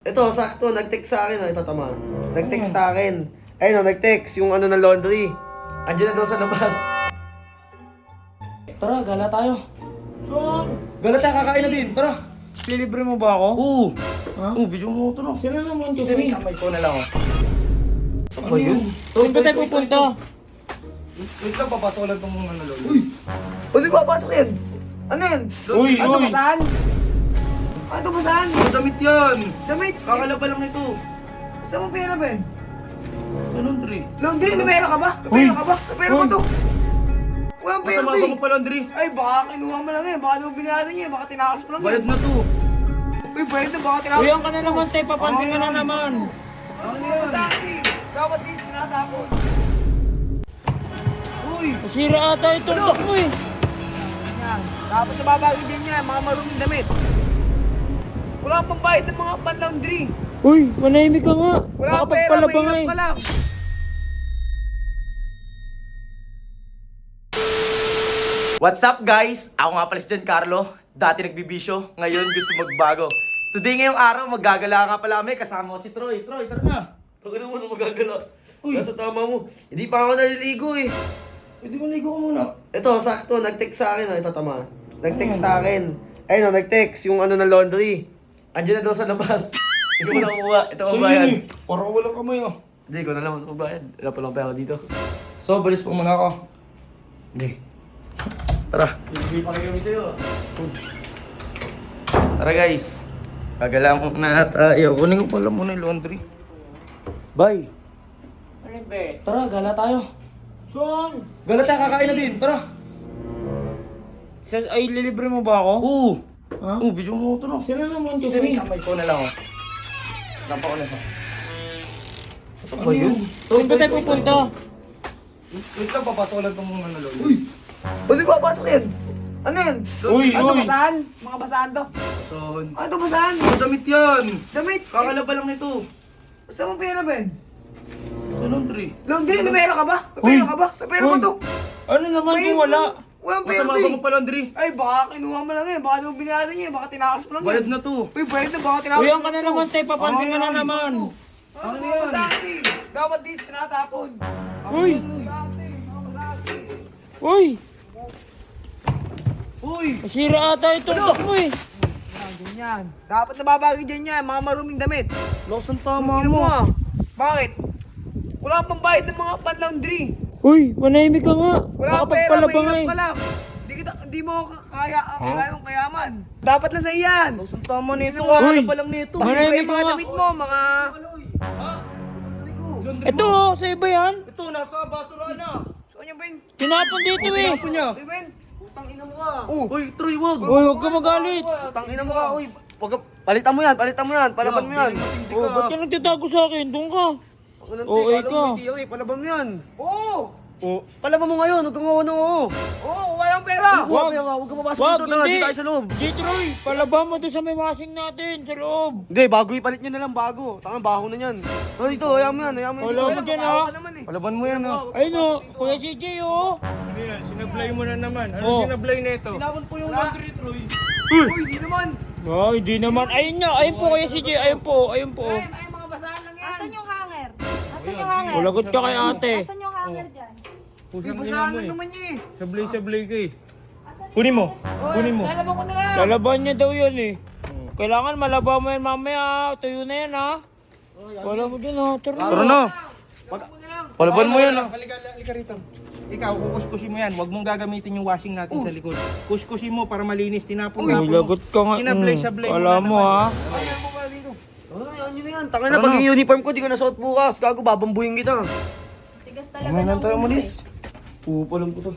Ito, sakto, nag-text sa akin, ito tama. Nag-text sa akin. Ayun, nag-text yung ano ng laundry. Andiyan na daw sa labas. Tara, gala tayo. Saan? Gala tayo, kakain na din, tara. Lilibre mo ba ako? Oo. Ha? Oo, video mo ito, no? Sila naman Kasi kasi. may ko na lang, oh. Ano yun? Saan ba tayo pupunta? Wait lang, papasok lang itong mga nalolo. Uy! Ano yung papasok yan? Ano yan? Uy, Ano uy. ba saan? Ano ba saan? Damit yan! Damit? Kakalaba lang nito. Saan mo pera, Ben? Sa laundry. Laundry? May pera ka ba? May pera ka ba? May pera ba to? Walang pera to eh. mo pa laundry. Ay, baka kinuha mo lang eh. Baka naman binayaran niya eh. Baka tinakas mo lang Bayad na to. Uy, bayad na. Baka tinakas Uyan ka na naman tayo, papansin ka na naman. Ano yan? Dati. Dapat dito tinatapon. Uy! Masira ata ito Ano? mo eh. Yan. Dapat nababagi din niya, mga maruming damit. Wala kang pambayad ng mga pan-laundry. Uy, manahimik ka nga. Wala kang pera, Nakapagpalabang mahirap eh. ka lang. What's up guys? Ako nga pala si Don Carlo. Dati nagbibisyo, ngayon gusto magbago. Today ngayong araw, maggagala nga pala kami. Kasama ko si Troy. Troy, tara na. Huwag naman na magagala. Uy, nasa tama mo. Hindi pa ako naliligo eh. Pwede mo ligo ka muna. Ito, sakto, nag-text sa akin, ito tama. Nag-text sa akin. Ayun, nag-text yung ano ng laundry. Andiyan na daw sa labas. Hindi ko na kuha. Ito ang bayan. Parang walang kamay ah. Hindi ko na naman kubayad. Wala pa lang pera dito. So, balis pa muna ako. Hindi. Tara. Hindi pa kami sa'yo. Tara guys. Gagala muna tayo. Kunin ko pala muna yung laundry. Bye. Ano be? Tara, gala tayo. Saan? Gala tayo, kakain na din. Tara. Ay, lilibre mo ba ako? Oo. Ha? Oo, video mo ito, no? Sila naman Kasi kasi. may ko na lang oh. Lampa ko na siya. Ito Ano yun? Saan ba tayo pupunta? Wait lang, papasok lang itong mga nalolo. Uy! Ano yung papasok yan? Ano yan? Uy, Ano, uy. basahan? Mga basahan to? Son. Ano basahan? Damit yan. Damit? Kakalaba lang nito. Saan mo pera, Ben? Sa laundry. Laundry, may pera ka ba? May Uy. pera ka ba? May pera ba Uy. to? Ano naman kung wala? Walang pera Masama to ba eh. mo pa laundry? Ay, baka kinuha mo lang eh. Baka naman binayaran niya eh. Baka tinakas mo lang Bayad eh. na to. Uy, bayad na. Baka tinakas Uyan mo ka lang na to. naman tayo, papansin ka na naman. Ano yan? Dati. Dapat dito tinatapon. Uy! Dati. Mga dati. Uy! Uy! Masira ata ito mo eh. Yan, ganyan. Dapat nababagi dyan yan. Mga maruming damit. Losan Tama mo ah. Bakit? Wala kang pambayad ng mga pan-laundry. Uy, manahimik ka nga. Wala kang pera, Nakapagpalabang mahirap eh. ka lang. Hindi mo kaya ang kayaman. Dapat lang sa iyan. Losan tama nito. Uy. Ano pa lang nito? Manahimik Yung ka mga nga. damit mo, mga... Ito oh, sa iba yan. Ito, nasa basura na. Saan niya, Ben? Tinapon dito eh. Tinapon niya. Saan, Ben? Putang ina mo ka. Oh. Uy, Troy, wag. Uy, huwag ka magalit. Putang ina mo ka. Uy, wag ka. Palitan mo yan, palaban mo yan. Oh, ba't ka nagtatago sa akin? Doon ka. Oo, ikaw. Palaban mo yan. Oo! Oh, Palaban mo ngayon, huwag kang oo. Oo, walang pera! Wag. Huwag ka papasok wag, dito, tara, hindi. dito tayo sa loob. Hindi, Troy. Palaban mo doon sa may washing natin, sa loob. Hindi, bago ipalit nyo na lang, bago. Tangan, baho na yan. Oh, dito, hayaan mo yan, Wala mo dyan Baka ha. ka naman eh. Palaban mo yan, ha. Ayun oh, Kuya CJ oh. Ano yan? Sinablay mo na naman. Ano Oh. sinablay na ito? Tinapon po yung Wala. laundry, Troy. Uy, hindi naman. Oh, hindi naman. Ayun nga, ayun po Kuya CJ, ayun po, ayun po. Ay, mga basahan lang yan. Asan yung hanger? Asan yung hanger? Lagot ka kay ate. Asan yung hanger dyan? Uy, Pusang ina basahan mo lang eh. naman niya eh. Sablay-sablay ka eh. Kunin mo. Kunin mo. Lalabang ko na lang. Lalaban niya daw yun eh. Kailangan malaba mo yan mamaya, tuyo na yan ha. Wala mo dyan ha, tara Tara na. na. Palaban mo yan, ha. Halika rito. Ikaw, kukuskusin mo yan. Huwag mong gagamitin yung washing natin sa likod. Kuskusin mo para malinis. Tinapon Uy, tapon mo. lagot ka nga. Sinablay-sablay mo Wala na mo naman. ha. Ayan mo pala dito. Ano yan, yun na yan. Tangin na, pag yung uniform ko, di ko nasuot bukas. Gago, babambuhin kita. Tigas talaga Kumain lang ng tayo, ulo malis. Pupa lang po to.